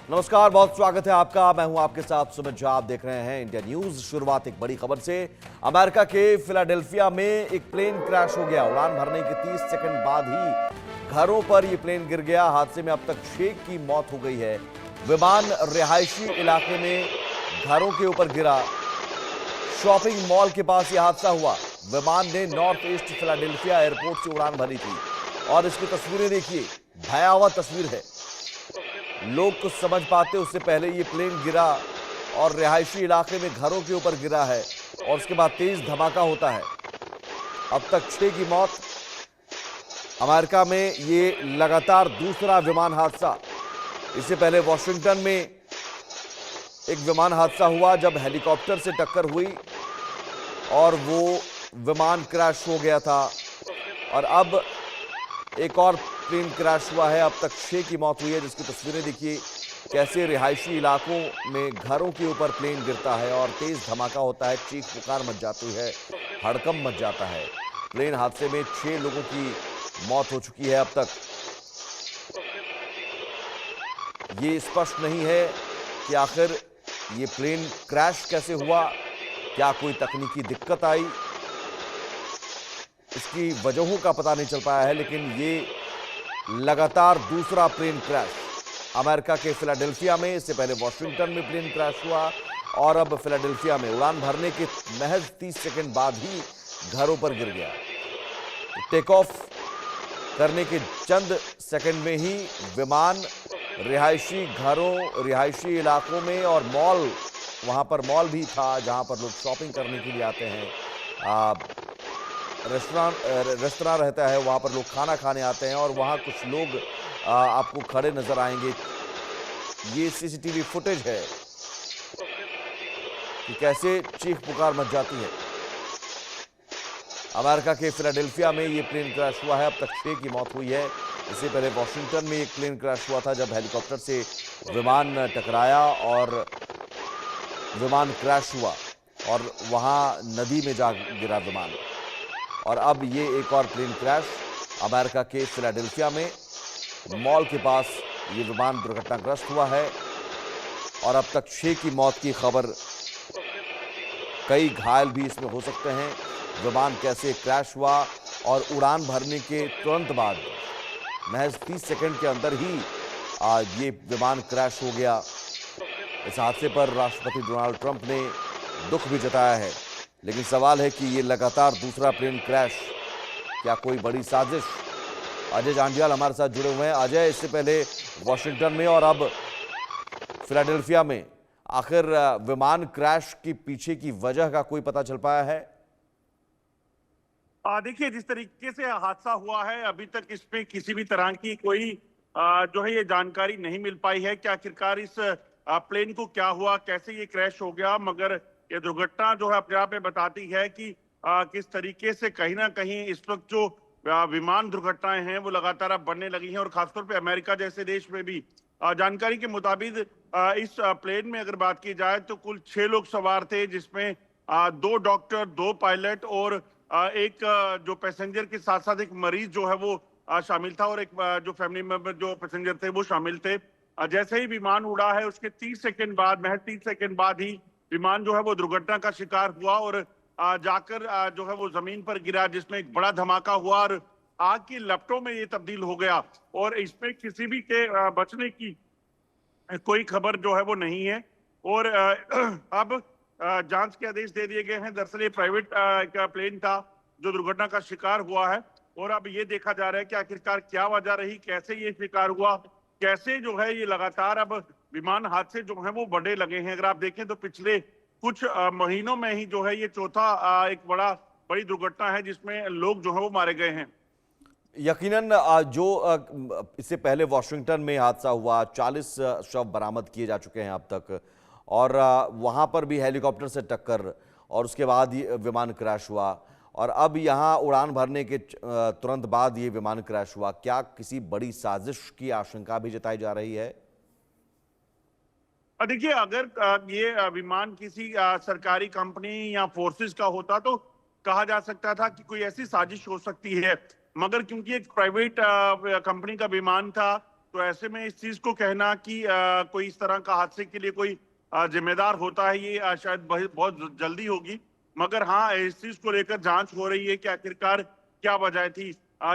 नमस्कार, बहुत स्वागत है आपका। मैं हूं आपके साथ सुमित झा। आप देख रहे हैं इंडिया न्यूज। शुरुआत एक बड़ी खबर से। अमेरिका के फिलाडेल्फिया में एक प्लेन क्रैश हो गया। उड़ान भरने के 30 सेकंड बाद ही घरों पर यह प्लेन गिर गया। हादसे में अब तक 6 की मौत हो गई है। विमान रिहायशी इलाके में घरों के ऊपर गिरा। शॉपिंग मॉल के पास यह हादसा हुआ। विमान ने नॉर्थ ईस्ट फिलाडेल्फिया एयरपोर्ट से उड़ान भरी थी और इसकी तस्वीरें देखिए, भयावह तस्वीर है। लोग कुछ समझ पाते उससे पहले ये प्लेन गिरा और रिहायशी इलाके में घरों के ऊपर गिरा है और उसके बाद तेज धमाका होता है। अब तक 6 की मौत। अमेरिका में ये लगातार दूसरा विमान हादसा। इससे पहले वॉशिंगटन में एक विमान हादसा हुआ जब हेलीकॉप्टर से टक्कर हुई और वो विमान क्रैश हो गया था। और अब एक और प्लेन क्रैश हुआ है। अब तक 6 की मौत हुई है, जिसकी तस्वीरें देखिए कैसे रिहायशी इलाकों में घरों के ऊपर प्लेन गिरता है और तेज धमाका होता है। चीख पुकार मच जाती है, हड़कंप मच जाता है। प्लेन हादसे में 6 लोगों की मौत हो चुकी है। अब तक ये स्पष्ट नहीं है कि आखिर ये प्लेन क्रैश कैसे हुआ, क्या कोई तकनीकी दिक्कत आई, इसकी वजहों का पता नहीं चल पाया है। लेकिन ये लगातार दूसरा प्लेन क्रैश अमेरिका के फिलाडेल्फिया में। इससे पहले वॉशिंगटन में प्लेन क्रैश हुआ और अब फिलाडेल्फिया में उड़ान भरने के महज 30 सेकंड बाद ही घरों पर गिर गया। टेक ऑफ करने के चंद सेकंड में ही विमान रिहायशी घरों, रिहायशी इलाकों में और मॉल, वहां पर मॉल भी था जहां पर लोग शॉपिंग करने के लिए आते हैं। रेस्टोरेंट रहता है, वहां पर लोग खाना खाने आते हैं और वहां कुछ लोग आपको खड़े नजर आएंगे। ये सीसीटीवी फुटेज है कि कैसे चीख पुकार मच जाती है। अमेरिका के फिलाडेल्फिया में ये प्लेन क्रैश हुआ है। अब तक 6 की मौत हुई है। इससे पहले वॉशिंगटन में एक प्लेन क्रैश हुआ था जब हेलीकॉप्टर से विमान टकराया और विमान क्रैश हुआ और वहां नदी में जा गिरा विमान। और अब ये एक और प्लेन क्रैश अमेरिका के फिलाडेल्फिया में मॉल के पास ये विमान दुर्घटनाग्रस्त हुआ है और अब तक 6 की मौत की खबर। कई घायल भी इसमें हो सकते हैं। विमान कैसे क्रैश हुआ और उड़ान भरने के तुरंत बाद महज 30 सेकंड के अंदर ही ये विमान क्रैश हो गया। इस हादसे पर राष्ट्रपति डोनाल्ड ट्रंप ने दुख भी जताया है। लेकिन सवाल है कि ये लगातार दूसरा प्लेन क्रैश, क्या कोई बड़ी साजिश? अजय जांडियाल हमारे साथ जुड़े हुए हैं। अजय, इससे पहले वॉशिंगटन में और अब फिलाडेल्फिया में आखिर विमान क्रैश के पीछे की वजह का कोई पता चल पाया है? देखिए, जिस तरीके से हादसा हुआ है अभी तक इसमें किसी भी तरह की कोई जो है ये जानकारी नहीं मिल पाई है कि आखिरकार इस प्लेन को क्या हुआ, कैसे ये क्रैश हो गया। मगर ये दुर्घटना जो है अपने आप में बताती है कि किस तरीके से कहीं ना कहीं इस वक्त जो विमान दुर्घटनाएं हैं वो लगातार अब बढ़ने लगी हैं और खासतौर पे अमेरिका जैसे देश में भी। जानकारी के मुताबिक इस प्लेन में अगर बात की जाए तो कुल 6 लोग सवार थे, जिसमें 2 डॉक्टर, 2 पायलट और एक जो पैसेंजर के साथ साथ एक मरीज जो है वो शामिल था और एक जो फैमिली मेंबर जो पैसेंजर थे वो शामिल थे। जैसे ही विमान उड़ा है उसके 30 सेकंड बाद, महज 30 सेकंड बाद ही विमान जो है वो दुर्घटना का शिकार हुआ और जाकर जो है वो जमीन पर गिरा, जिसमें एक बड़ा धमाका हुआ और आग की लपटों में ये तब्दील हो गया। और इसमें किसी भी के बचने की कोई खबर जो है वो नहीं है। और अब जांच के आदेश दे दिए गए हैं। दरअसल ये प्राइवेट का प्लेन था जो दुर्घटना का शिकार हुआ है और अब ये देखा जा रहा है कि आखिरकार क्या वजह रही, कैसे ये शिकार हुआ, कैसे जो है ये लगातार अब विमान हादसे जो है वो बढ़ने लगे हैं। अगर आप देखें तो पिछले कुछ महीनों में ही जो है ये चौथा एक बड़ी दुर्घटना है जिसमें लोग जो है वो मारे गए हैं। यकीनन जो इससे पहले वॉशिंगटन में हादसा हुआ, 40 शव बरामद किए जा चुके हैं अब तक और वहां पर भी हेलीकॉप्टर से टक्कर और उसके बाद ये विमान क्रैश हुआ और अब यहां उड़ान भरने के तुरंत बाद ये विमान क्रैश हुआ। क्या किसी बड़ी साजिश की आशंका भी जताई जा रही है? देखिए, अगर ये विमान किसी सरकारी कंपनी या फोर्सेस का होता तो कहा जा सकता था कि कोई ऐसी साजिश हो सकती है। मगर क्योंकि एक प्राइवेट कंपनी का विमान था तो ऐसे में इस चीज को कहना कि कोई इस तरह का हादसे के लिए कोई जिम्मेदार होता है, ये शायद बहुत जल्दी होगी। मगर हाँ, इस चीज को लेकर जांच हो रही है कि आखिरकार क्या वजह थी।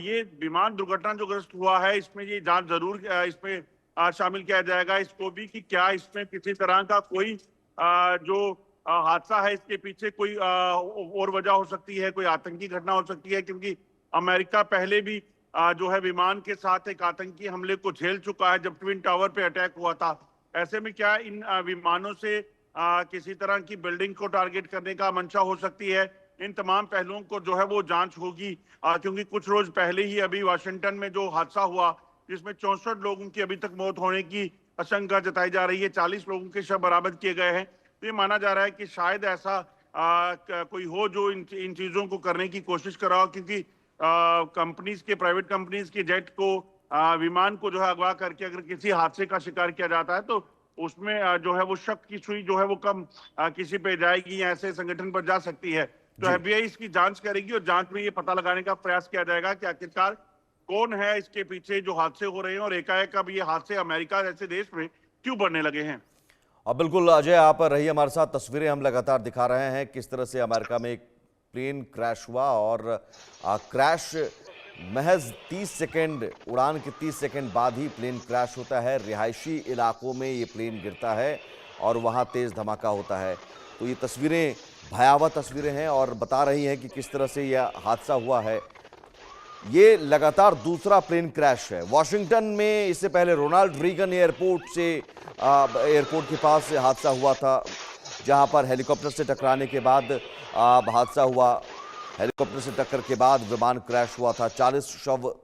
ये विमान दुर्घटना जो ग्रस्त हुआ है, इसमें ये जांच जरूर इसमें शामिल किया जाएगा इसको भी, कि क्या इसमें किसी तरह का कोई जो हादसा है, इसके पीछे कोई और वजह हो सकती है, कोई आतंकी घटना हो सकती है, क्योंकि अमेरिका पहले भी जो है विमान के साथ एक आतंकी हमले को झेल चुका है जब ट्विन टावर पे अटैक हुआ था। ऐसे में क्या इन विमानों से किसी तरह की बिल्डिंग को टारगेट करने का मंशा हो सकती है? इन तमाम पहलुओं को जो है वो जांच होगी, क्योंकि कुछ रोज पहले ही अभी वाशिंगटन में जो हादसा हुआ, जिसमें 64 लोगों की अभी तक मौत होने की आशंका जताई जा रही है, 40 लोगों के शव बरामद किए गए हैं। तो ये माना जा रहा है कि शायद ऐसा कोई हो जो इन चीजों को करने की कोशिश कर रहा हो, क्योंकि कंपनीज के, प्राइवेट कंपनीज के जेट को, विमान को जो है अगवा करके अगर किसी हादसे का शिकार किया जाता है, तो उसमें जो है वो शक की सुई जो है वो कम किसी पे जाएगी या ऐसे संगठन पर जा सकती है। तो FBI इसकी जांच करेगी और जांच में ये पता लगाने का प्रयास किया जाएगा कि आखिरकार कौन है इसके पीछे जो हादसे हो रहे हैं और एकाएक अब ये हादसे अमेरिका जैसे देश में क्यों बढ़ने लगे हैं। और बिल्कुल अजय, आप रहिए हमारे साथ, तस्वीरें हम लगातार दिखा रहे हैं किस तरह से अमेरिका में एक प्लेन क्रैश हुआ और क्रैश महज 30 सेकंड, उड़ान के 30 सेकंड बाद ही प्लेन क्रैश होता है। रिहायशी इलाकों में ये प्लेन गिरता है और वहाँ तेज़ धमाका होता है। तो ये तस्वीरें भयावह तस्वीरें हैं और बता रही हैं कि किस तरह से यह हादसा हुआ है। ये लगातार दूसरा प्लेन क्रैश है। वॉशिंगटन में इससे पहले रोनाल्ड रीगन एयरपोर्ट के पास से हादसा हुआ था, जहां पर हेलीकॉप्टर से टकराने के बाद हादसा हुआ। हेलीकॉप्टर से टक्कर के बाद विमान क्रैश हुआ था। 40 शव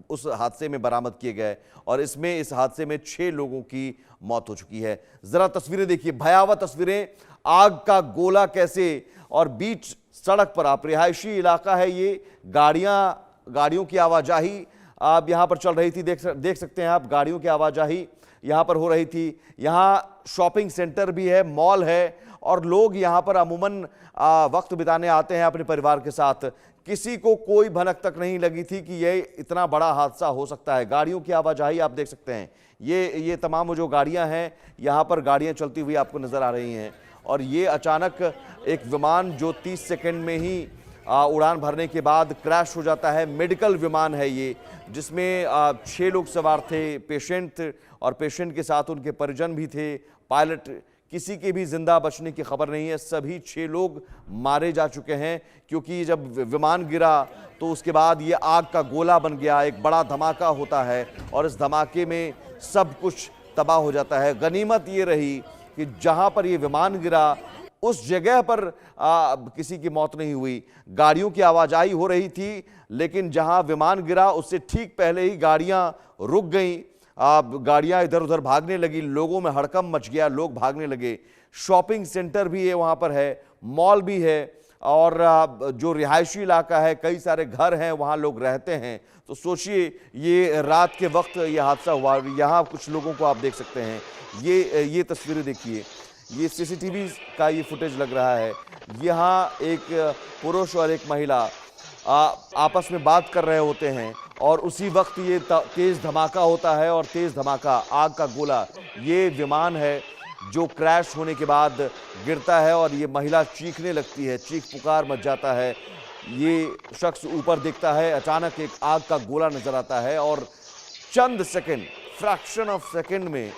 उस हादसे में बरामद किए गए और इस हादसे में 6 लोगों की मौत हो चुकी है। जरा तस्वीरें देखिए, भयावह तस्वीरें। आग का गोला कैसे, और बीच सड़क पर, आप रिहायशी इलाका है ये, गाड़ियों की आवाजाही आप यहां पर चल रही थी। देख सकते हैं आप, गाड़ियों की आवाजाही यहां पर हो रही थी। यहां शॉपिंग सेंटर भी है, मॉल है और लोग यहां पर अमूमन वक्त बिताने आते हैं अपने परिवार के साथ। किसी को कोई भनक तक नहीं लगी थी कि यह इतना बड़ा हादसा हो सकता है। गाड़ियों की आवाजाही आप देख सकते हैं, ये तमाम जो गाड़ियां हैं, यहां पर गाड़ियां चलती हुई आपको नजर आ रही हैं। और ये अचानक एक विमान जो 30 सेकंड में ही उड़ान भरने के बाद क्रैश हो जाता है। मेडिकल विमान है ये, जिसमें 6 लोग सवार थे, पेशेंट और पेशेंट के साथ उनके परिजन भी थे, पायलट। किसी के भी जिंदा बचने की खबर नहीं है। सभी 6 लोग मारे जा चुके हैं, क्योंकि जब विमान गिरा तो उसके बाद ये आग का गोला बन गया, एक बड़ा धमाका होता है और इस धमाके में सब कुछ तबाह हो जाता है। गनीमत ये रही कि जहां पर ये विमान गिरा उस जगह पर किसी की मौत नहीं हुई। गाड़ियों की आवाजाही हो रही थी, लेकिन जहां विमान गिरा उससे ठीक पहले ही गाड़ियां रुक गईं। गाड़ियां इधर उधर भागने लगी, लोगों में हड़कंप मच गया, लोग भागने लगे। शॉपिंग सेंटर भी है वहां पर है, मॉल भी है और जो रिहायशी इलाका है, कई सारे घर हैं, वहां लोग रहते हैं। तो सोचिए, ये रात के वक्त ये हादसा हुआ। यहाँ कुछ लोगों को आप देख सकते हैं, ये तस्वीरें देखिए, ये CCTV का ये फुटेज लग रहा है। यहाँ एक पुरुष और एक महिला आपस में बात कर रहे होते हैं और उसी वक्त ये तेज धमाका होता है और तेज धमाका, आग का गोला, ये विमान है जो क्रैश होने के बाद गिरता है और ये महिला चीखने लगती है, चीख पुकार मच जाता है। ये शख्स ऊपर देखता है, अचानक एक आग का गोला नजर आता है और चंद सेकंड, फ्रैक्शन ऑफ सेकंड में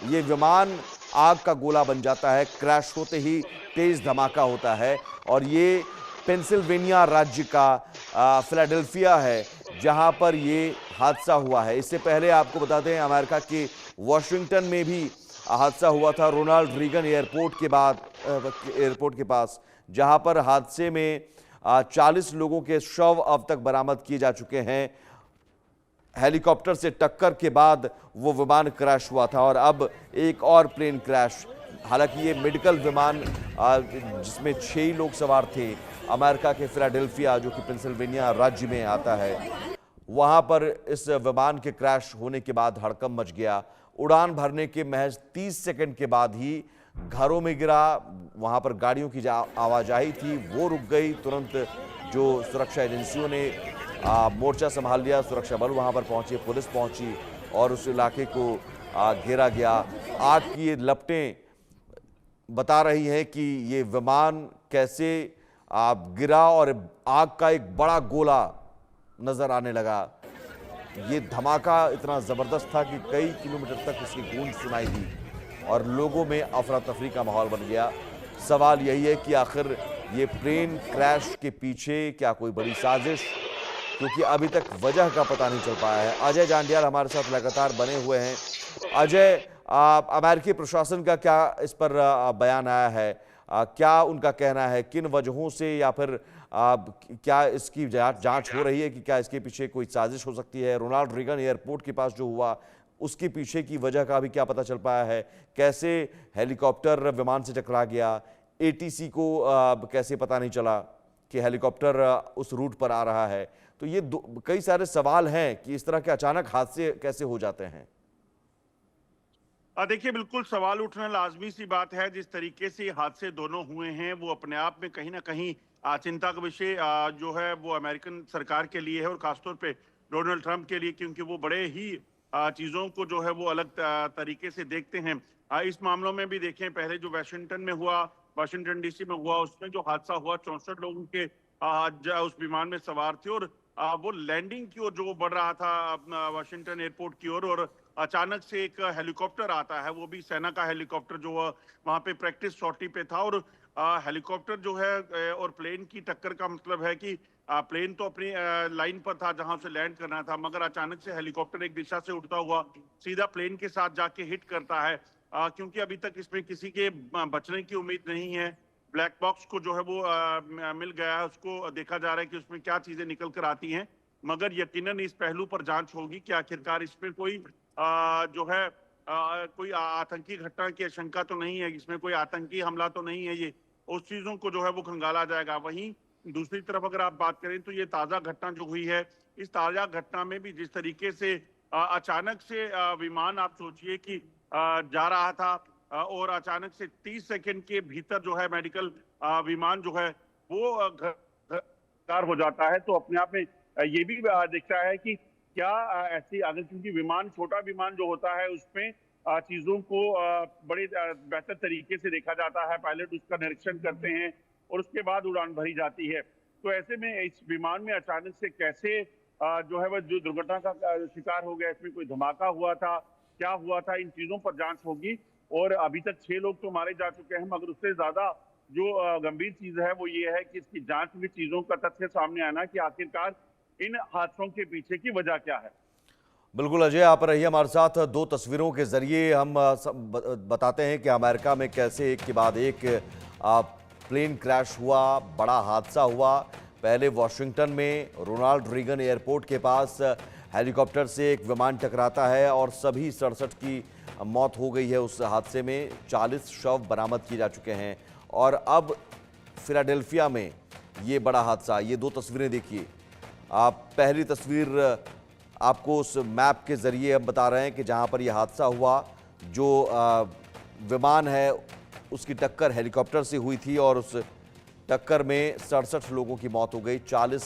ये विमान आग का गोला बन जाता है। क्रैश होते ही तेज धमाका होता है और ये पेंसिल्वेनिया राज्य का फिलाडेल्फिया है जहां पर ये हादसा हुआ है। इससे पहले आपको बता दें, अमेरिका के वॉशिंगटन में भी हादसा हुआ था, रोनाल्ड रीगन एयरपोर्ट के पास, जहां पर हादसे में 40 लोगों के शव अब तक बरामद किए जा चुके हैं। हेलीकॉप्टर से टक्कर के बाद वो विमान क्रैश हुआ था और अब एक और प्लेन क्रैश। हालांकि ये मेडिकल विमान जिसमें 6 लोग सवार थे, अमेरिका के फिलाडेल्फिया जो कि पेंसिल्वेनिया राज्य में आता है, वहां पर इस विमान के क्रैश होने के बाद हड़कंप मच गया। उड़ान भरने के महज 30 सेकंड के बाद ही घरों में गिरा। वहां पर गाड़ियों की आवाजाही थी वो रुक गई। तुरंत जो सुरक्षा एजेंसियों ने मोर्चा संभाल लिया, सुरक्षा बल वहां पर पहुंचे, पुलिस पहुंची और उस इलाके को घेरा गया। आग की ये लपटें बता रही हैं कि ये विमान कैसे गिरा और आग का एक बड़ा गोला नजर आने लगा। ये धमाका इतना जबरदस्त था कि कई किलोमीटर तक उसकी गूंज सुनाई दी और लोगों में अफरा तफरी का माहौल बन गया। सवाल यही है कि आखिर ये प्लेन क्रैश के पीछे क्या कोई बड़ी साजिश, क्योंकि अभी तक वजह का पता नहीं चल पाया है। अजय जांडियाल हमारे साथ लगातार बने हुए हैं। अजय, अमेरिकी प्रशासन का क्या इस पर बयान आया है? क्या उनका कहना है, किन वजहों से, या फिर क्या इसकी जांच हो रही है कि क्या इसके पीछे कोई साजिश हो सकती है? रोनाल्ड रीगन एयरपोर्ट के पास जो हुआ उसके पीछे की वजह का भी क्या पता चल पाया है? कैसे हेलीकॉप्टर विमान से टकरा गया? एटीसी को कैसे पता नहीं चला कि हेलीकॉप्टर उस रूट पर आ रहा है? तो ये कई सारे सवाल हैं कि इस तरह के अचानक हादसे कैसे हो जाते हैं। देखिए, बिल्कुल सवाल उठना लाजमी सी बात है। जिस तरीके से हादसे दोनों हुए हैं वो अपने आप में कहीं ना कहीं चिंता का विषय जो है वो अमेरिकन सरकार के लिए है, और खासतौर पे डोनाल्ड ट्रंप के लिए, क्योंकि वो बड़े ही चीज़ों को जो है वो अलग तरीके से देखते हैं। इस मामलों में भी देखें, पहले जो वाशिंगटन डीसी में हुआ, उसमें जो हादसा हुआ 64 लोगों के उस विमान में सवार थे, और वो लैंडिंग की ओर जो बढ़ रहा था वाशिंगटन एयरपोर्ट की ओर, और अचानक से एक हेलीकॉप्टर आता है, वो भी सेना का हेलीकॉप्टर जो वहां पे प्रैक्टिस सॉर्टी पे था। और हेलीकॉप्टर जो है और प्लेन की टक्कर का मतलब है कि प्लेन तो अपनी लाइन पर था जहां से लैंड करना था, मगर अचानक से हेलीकॉप्टर एक दिशा से उड़ता हुआ सीधा प्लेन के साथ जाके हिट करता है। क्योंकि अभी तक इसमें किसी के बचने की उम्मीद नहीं है। ब्लैक बॉक्स को जो है वो मिल गया है, उसको देखा जा रहा है कि उसमें क्या चीजें निकल कर आती हैं, मगर यकीनन इस पहलू पर जांच होगी कि आखिरकार इसमें कोई जो है कोई आतंकी घटना की आशंका तो नहीं है, इसमें कोई आतंकी हमला तो नहीं है। ये उस चीजों को जो है वो खंगाला जाएगा। वहीं दूसरी तरफ अगर आप बात करें तो ये ताजा घटना जो हुई है, इस ताजा घटना में भी जिस तरीके से अचानक से विमान, आप सोचिए कि जा रहा था और अचानक से 30 सेकंड के भीतर जो है मेडिकल विमान जो है वो घर हो जाता है, तो अपने आप में ये भी दिखता है कि क्या ऐसी, अगर क्योंकि विमान, छोटा विमान जो होता है उसमें चीजों को बड़े बेहतर तरीके से देखा जाता है, पायलट उसका निरीक्षण करते हैं और उसके बाद उड़ान भरी जाती है। तो ऐसे में इस विमान में अचानक से कैसे जो है वह जो दुर्घटना का शिकार हो गया, इसमें कोई धमाका हुआ था, क्या हुआ था, इन चीजों पर जांच होगी। और अभी तक 6 लोग तो मारे जा चुके हैं, मगर उससे ज्यादा जो गंभीर चीज है वो ये है कि इसकी जांच में चीजों का तथ्य सामने आना कि आखिरकार इन हादसों के पीछे की वजह क्या है। बिल्कुल अजय, आप रहिए हमारे साथ। 2 तस्वीरों के जरिए हम बताते हैं कि अमेरिका में कैसे एक के बाद एक प्लेन क्रैश हुआ, बड़ा हादसा हुआ। पहले वॉशिंगटन में रोनाल्ड रीगन एयरपोर्ट के पास हेलीकॉप्टर से एक विमान टकराता है और सभी 67 की मौत हो गई है उस हादसे में। 40 शव बरामद किए जा चुके हैं। और अब फिलाडेल्फिया में ये बड़ा हादसा, ये 2 तस्वीरें देखिए। आप पहली तस्वीर आपको उस मैप के जरिए हम बता रहे हैं कि जहां पर यह हादसा हुआ, जो विमान है उसकी टक्कर हेलीकॉप्टर से हुई थी और उस टक्कर में 67 लोगों की मौत हो गई, 40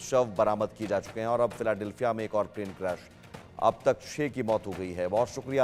शव बरामद किए जा चुके हैं। और अब फिलाडेल्फिया में एक और प्लेन क्रैश, अब तक 6 की मौत हो गई है। बहुत शुक्रिया।